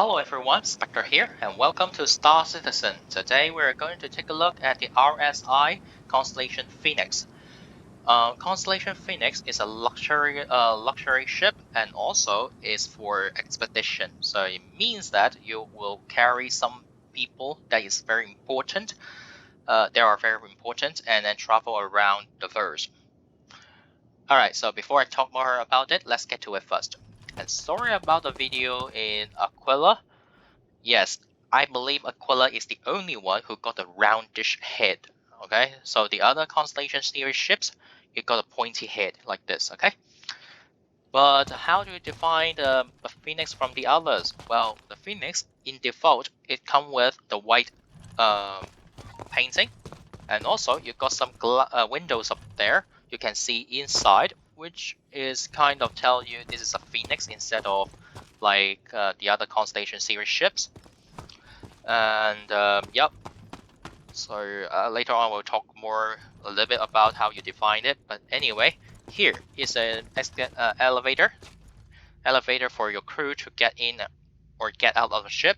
Hello everyone, Specter here, and welcome to Star Citizen. Today we're going to take a look at the RSI Constellation Phoenix. Constellation Phoenix is a luxury ship, and also is for expedition. So it means that you will carry some people that is very important. They are very important, and then travel around the verse. Alright, so before I talk more about it, let's get to it first. And sorry about the video in Aquila. Yes, I believe Aquila is the only one who got a roundish head. Okay, so the other Constellation series ships, it got a pointy head like this. Okay, but how do you define the Phoenix from the others? Well, the Phoenix in default it comes with the white painting, and also you got some windows up there. You can see inside, which is kind of tell you this is a Phoenix instead of like the other Constellation series ships. And yep, so later on we'll talk a little bit about how you define it, but anyway, here is an elevator for your crew to get in or get out of the ship.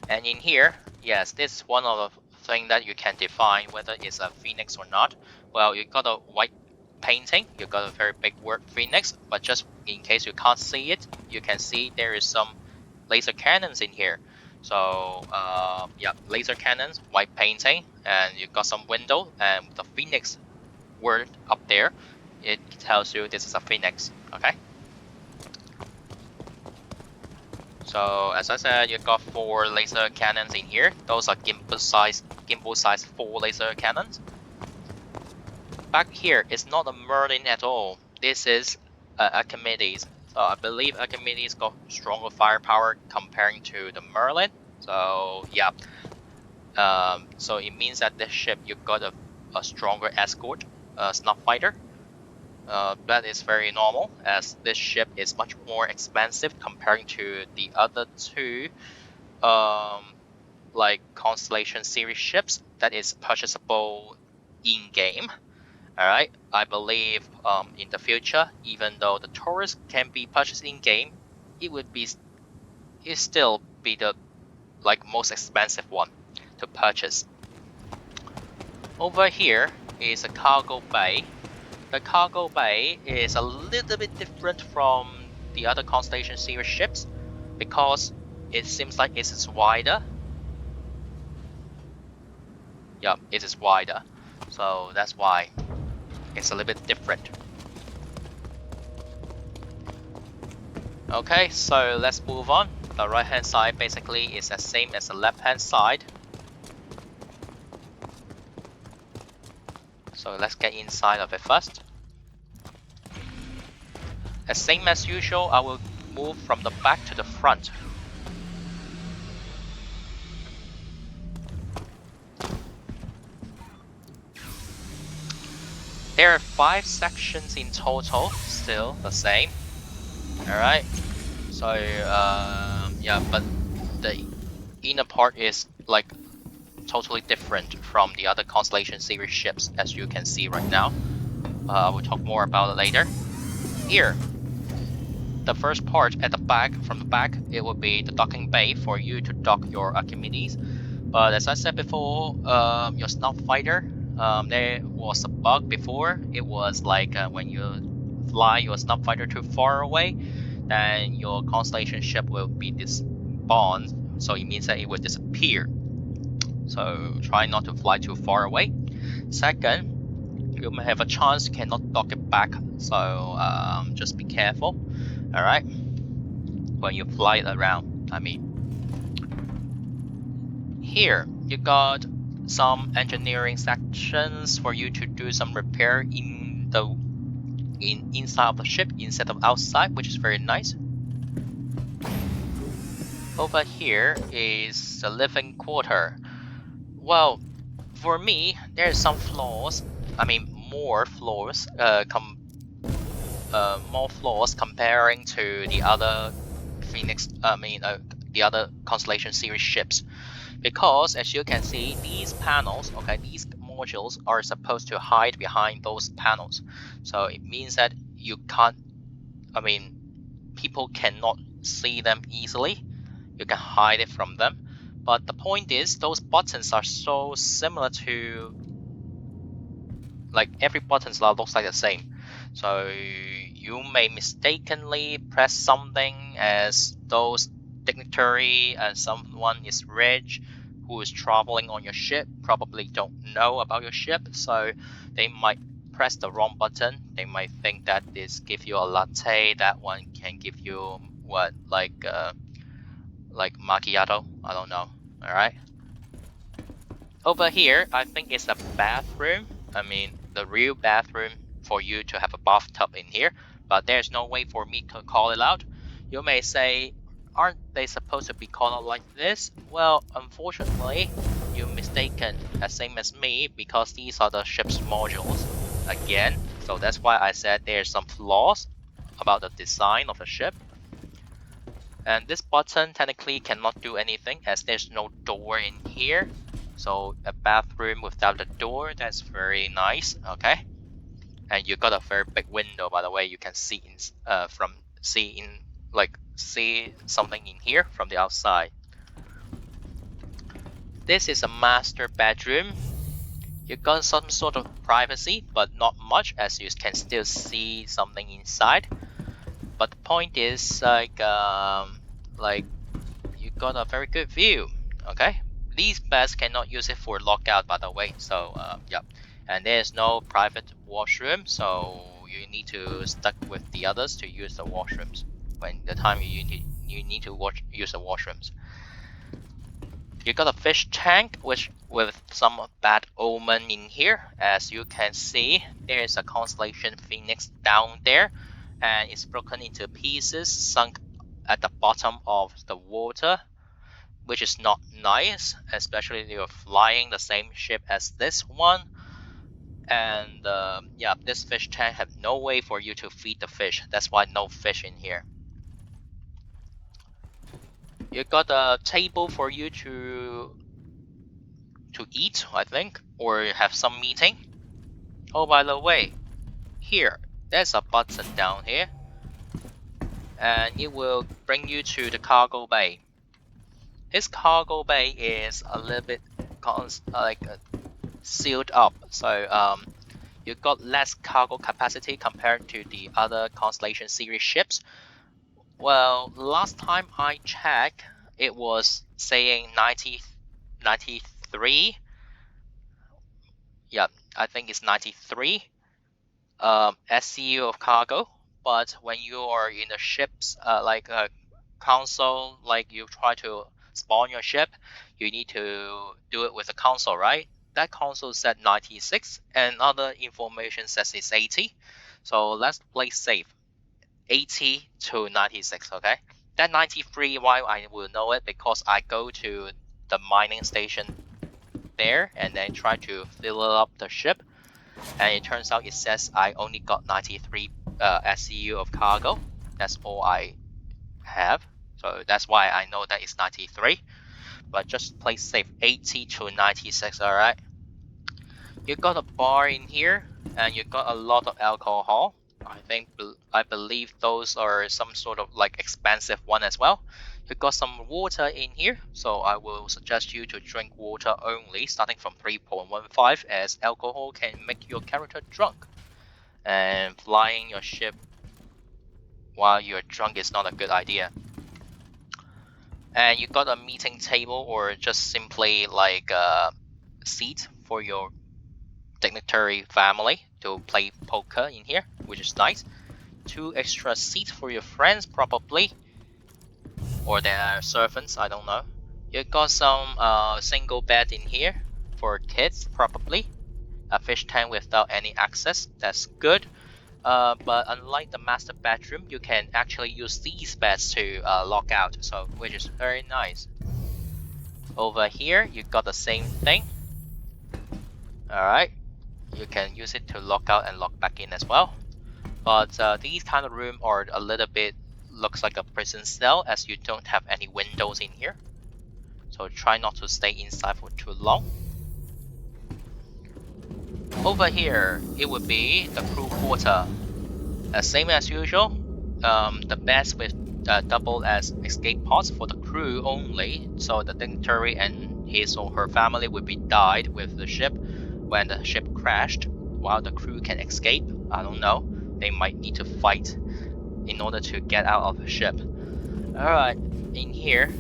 And in here, yes, this is one of the things that you can define whether it's a Phoenix or not. Well, you got a white painting, you got a very big word Phoenix, but just in case you can't see it, you can see there is some laser cannons in here. So yeah, laser cannons, white painting, and you got some window, and the Phoenix word up there, it tells you this is a Phoenix. Okay. So as I said, you got 4 laser cannons in here. Those are gimbal size 4 laser cannons. Back here is not a Merlin at all. This is Archimedes. So I believe Archimedes got stronger firepower comparing to the Merlin. So yeah. So it means that this ship you got a stronger escort, snuff fighter. That is very normal, as this ship is much more expensive comparing to the other 2 like Constellation series ships that is purchasable in-game. Alright, I believe in the future, even though the Taurus can be purchased in-game, it still be the most expensive one to purchase. Over here is a cargo bay. The cargo bay is a little bit different from the other Constellation series ships because it seems like it is wider. Yeah, it is wider, so that's why it's a little bit different. Okay, so let's move on. The right hand side basically is the same as the left hand side. So let's get inside of it first. As same as usual, I will move from the back to the front. There are 5 sections in total, still the same. Alright, so yeah, but the inner part is like totally different from the other Constellation series ships, as you can see right now. We'll talk more about it later. Here, the first part at the back, from the back, it will be the docking bay for you to dock your Archimedes. But as I said before, your snuff fighter, there was a bug before. It was like when you fly your snuff fighter too far away, then your Constellation ship will be despawned, so it means that it will disappear. So try not to fly too far away. Second, you may have a chance you cannot dock it back, so just be careful. Alright, when you fly it around, I mean. Here, you got some engineering sections for you to do some repair inside of the ship instead of outside, which is very nice. Over here is the living quarter. Well, for me, there's some flaws. I mean, more flaws comparing to the other the other Constellation series ships, because as you can see, these panels, okay, these modules are supposed to hide behind those panels. So it means that you can't, I mean, people cannot see them easily. You can hide it from them. But the point is, those buttons are so similar to, like, every button looks like the same. So you may mistakenly press something as those dignitary and someone is rich who is traveling on your ship probably don't know about your ship, so they might press the wrong button. They might think that this give you a latte, that one can give you what, like macchiato, I don't know. All right, over here I think it's a bathroom. I mean, the real bathroom for you to have a bathtub in here, but there's no way for me to call it out. You may say, aren't they supposed to be called out like this? Well, unfortunately, you're mistaken, as same as me, because these are the ship's modules again. So that's why I said there's some flaws about the design of the ship. And this button technically cannot do anything as there's no door in here. So a bathroom without a door, that's very nice, okay? And you got a very big window, by the way. You can see see something in here from the outside. This is a master bedroom. You got some sort of privacy, but not much, as you can still see something inside. But the point is, like you got a very good view, okay? These beds cannot use it for lockout, by the way, so yeah. And there's no private washroom, so you need to stick with the others to use the washrooms when the time you need to use the washrooms. You got a fish tank, which with some bad omen in here. As you can see, there is a Constellation Phoenix down there, and it's broken into pieces, sunk at the bottom of the water, which is not nice, especially if you're flying the same ship as this one. And yeah, this fish tank have no way for you to feed the fish. That's why no fish in here. You got a table for you to eat, I think, or have some meeting. Oh, by the way, here, there's a button down here, and it will bring you to the cargo bay. This cargo bay is a little bit sealed up, so you got less cargo capacity compared to the other Constellation series ships. Well, last time I checked, it was saying 93. Yeah, I think it's 93 SCU of cargo. But when you are in the ship's console, like you try to spawn your ship, you need to do it with a console, right? That console said 96, and other information says it's 80. So let's play safe. 80 to 96, okay? That 93, why I will know it, because I go to the mining station there and then try to fill up the ship, and it turns out it says I only got 93 SCU of cargo. That's all I have, so that's why I know that it's 93. But just play safe, 80 to 96, alright? You got a bar in here, and you got a lot of alcohol. I believe those are some sort of like expensive one as well. You got some water in here, so I will suggest you to drink water only, starting from 3.15, as alcohol can make your character drunk. And flying your ship while you're drunk is not a good idea. And you got a meeting table, or just simply like a seat for your dignitary family to play poker in here, which is nice. 2 extra seats for your friends probably, or their servants, I don't know. You got some single bed in here for kids probably. A fish tank without any access, that's good. But unlike the master bedroom, you can actually use these beds to lock out, so which is very nice. Over here, you got the same thing. Alright, you can use it to lock out and lock back in as well. But these kind of room are a little bit looks like a prison cell, as you don't have any windows in here. So try not to stay inside for too long. Over here, it would be the crew quarter. Same as usual, the beds with double as escape pods for the crew only, so the dignitary and his or her family would be died with the ship when the ship crashed, while the crew can escape. I don't know, they might need to fight in order to get out of the ship. Alright, in here,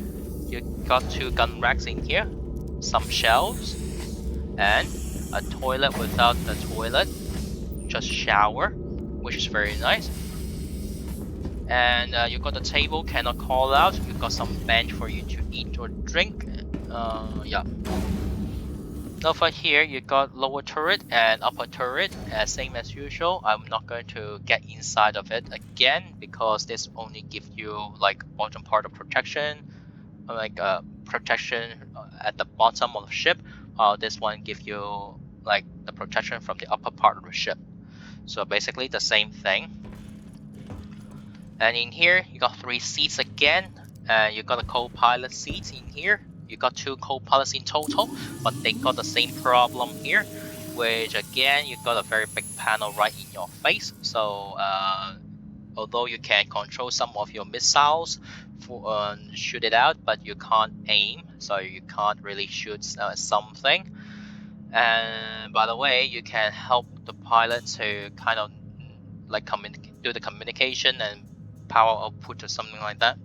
you got 2 gun racks in here, some shelves, and a toilet without the toilet, just shower, which is very nice. And you got the table, cannot call out. You got some bench for you to eat or drink. Yeah. Over here, you got lower turret and upper turret, same as usual. I'm not going to get inside of it again because this only gives you like bottom part of protection, like protection at the bottom of the ship. While this one gives you like the protection from the upper part of the ship. So basically the same thing. And in here, you got 3 seats again. And you got a co-pilot seat in here. You got 2 co-pilots in total, but they got the same problem here, which again, you got a very big panel right in your face. So although you can control some of your missiles for shoot it out, but you can't aim, so you can't really shoot something. And by the way, you can help the pilot to kind of like do the communication and power output or something like that.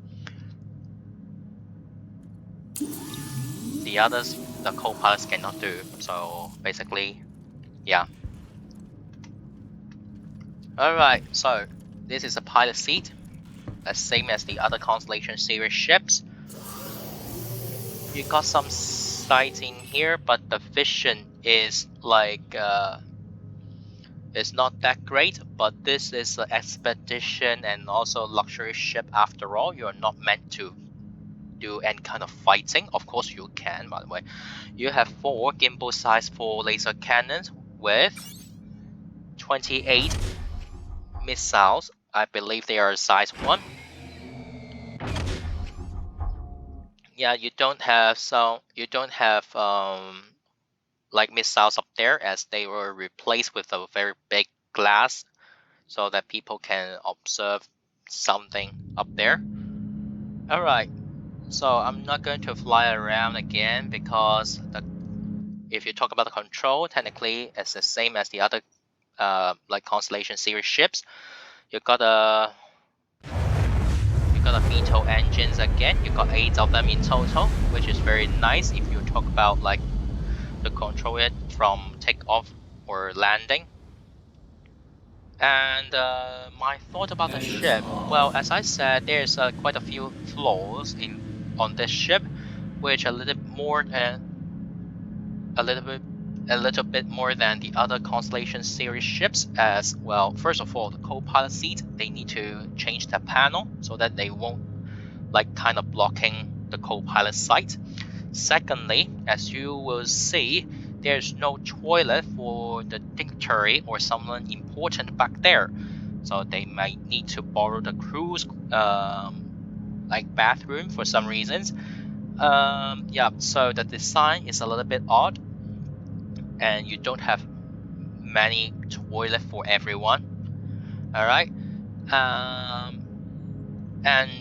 The others, the co-pilots cannot do. So basically, yeah. Alright, so this is a pilot seat, the same as the other Constellation series ships. You got some sights in here, but the vision is like it's not that great. But this is an expedition and also luxury ship after all. You're not meant to do any kind of fighting. Of course you can, by the way. You have 4 gimbal size 4 laser cannons with 28 missiles. I believe they are size 1. Yeah, you don't have like missiles up there, as they were replaced with a very big glass so that people can observe something up there. Alright, so I'm not going to fly around again because if you talk about the control, technically it's the same as the other like Constellation series ships. You got a VTOL engines again. You got 8 of them in total, which is very nice if you talk about like to control it from takeoff or landing. And my thought about the ship, well, as I said, there's quite a few flaws in on this ship, which a little bit more than the other Constellation series ships. As well, first of all, the co-pilot seat, they need to change the panel so that they won't like kind of blocking the co-pilot sight. Secondly, as you will see, there's no toilet for the dignitary or someone important back there, so they might need to borrow the crew's like bathroom for some reasons. Yeah, so the design is a little bit odd, and you don't have many toilet for everyone. All right.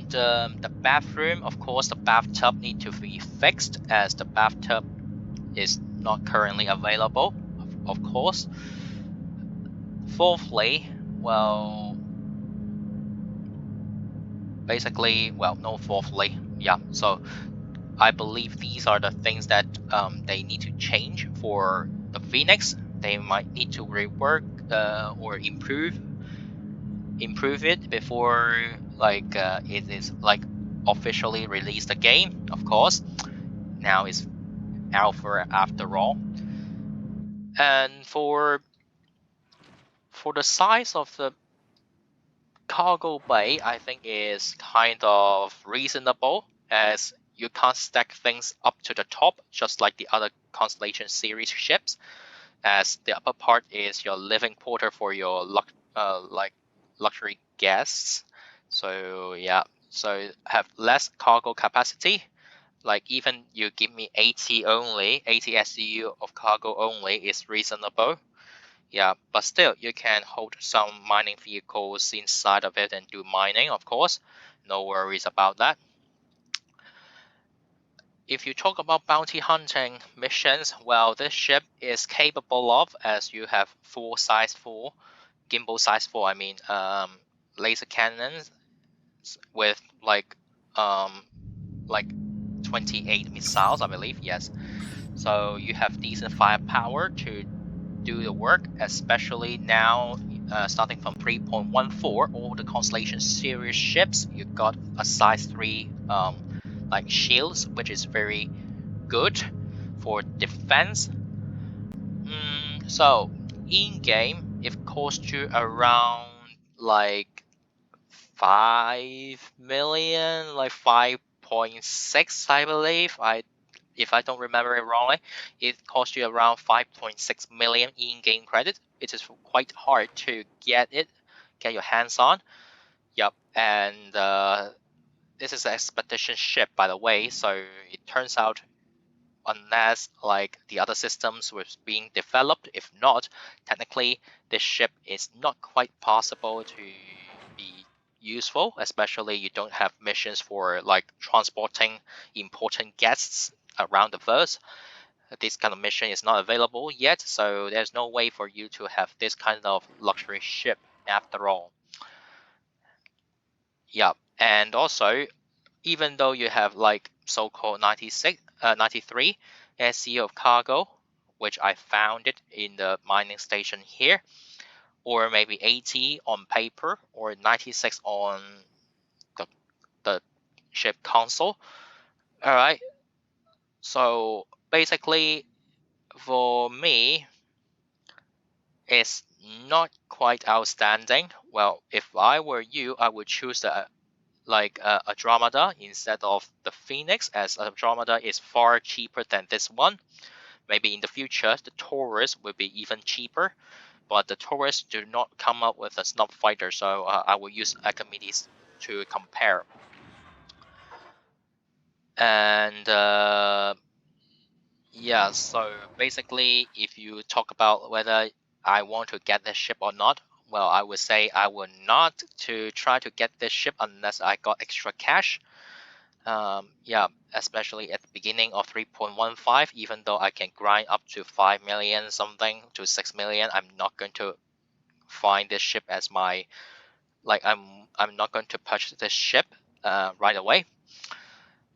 The bathroom, of course, the bathtub need to be fixed, as the bathtub is not currently available, of course. Fourthly, well, basically, well, no fourthly, yeah. So I believe these are the things that they need to change for the Phoenix. They might need to rework or improve it before like it is like officially released the game. Of course, now it's alpha after all. And for the size of the cargo bay, I think is kind of reasonable, as you can't stack things up to the top just like the other Constellation series ships, as the upper part is your living quarter for your like luxury guests. So yeah, so have less cargo capacity. Like even you give me 80 only, 80 SCU of cargo only is reasonable. Yeah, but still you can hold some mining vehicles inside of it and do mining, of course. No worries about that. If you talk about bounty hunting missions, well, this ship is capable of, as you have gimbal size 4, I mean, laser cannons with like 28 missiles, I believe. Yes, so you have decent firepower to do the work, especially now. Starting from 3.14, all the Constellation series ships, you got a size 3 like shields, which is very good for defense. So in game, it costs you around like 5 million, like 5.6, I believe. If I don't remember it wrongly, it costs you around 5.6 million in-game credit. It is quite hard to get your hands on. Yep, and this is an expedition ship, by the way. So it turns out, unless like the other systems was being developed, if not, technically this ship is not quite possible to be useful, especially you don't have missions for like transporting important guests around the verse. This kind of mission is not available yet, so there's no way for you to have this kind of luxury ship after all. Yeah, and also even though you have like so-called 93 SEO of cargo, which I found it in the mining station here, or maybe 80 on paper, or 96 on the, the ship console. All right. So basically, for me, it's not quite outstanding. Well, if I were you, I would choose a Andromeda instead of the Phoenix, as Andromeda is far cheaper than this one. Maybe in the future, the Taurus will be even cheaper, but the Taurus do not come up with a snub fighter, so I will use Archimedes to compare. And yeah, so basically, if you talk about whether I want to get this ship or not, well, I would say I would not to try to get this ship unless I got extra cash. Yeah, especially at the beginning of 3.15, even though I can grind up to 5 million something to 6 million, I'm not going to find this ship as my I'm not going to purchase this ship right away.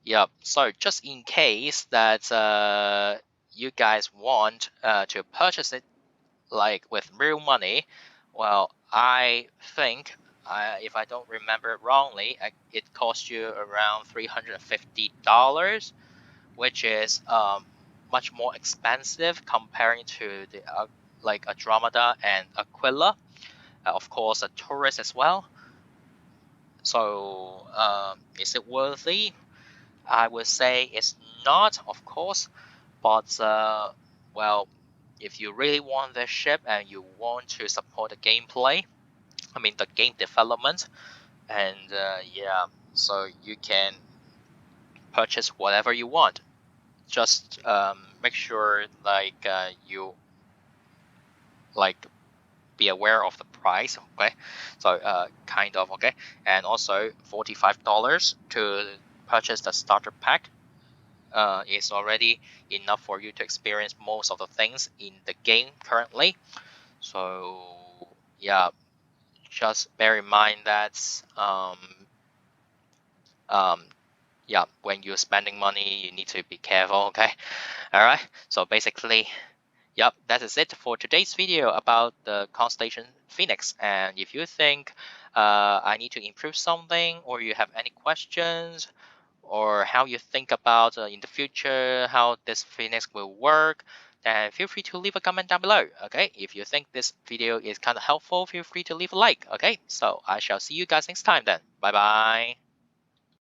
Yeah, so just in case that you guys want to purchase it like with real money, well, I think if I don't remember wrongly, it costs you around $350, which is much more expensive comparing to the like Andromeda and Aquila, of course a Taurus as well. So is it worthy? I would say it's not, of course, but well, if you really want this ship and you want to support the gameplay, I mean the game development, and yeah, so you can purchase whatever you want. Just make sure you like be aware of the price, okay? So kind of okay, and also $45 to purchase the starter pack is already enough for you to experience most of the things in the game currently. So yeah, just bear in mind that um, yeah, when you're spending money, you need to be careful. Okay, all right. So basically, yep, that is it for today's video about the Constellation Phoenix. And if you think I need to improve something, or you have any questions, or how you think about in the future how this Phoenix will work, then feel free to leave a comment down below. Okay, if you think this video is kind of helpful, feel free to leave a like. Okay, so I shall see you guys next time then. Bye bye.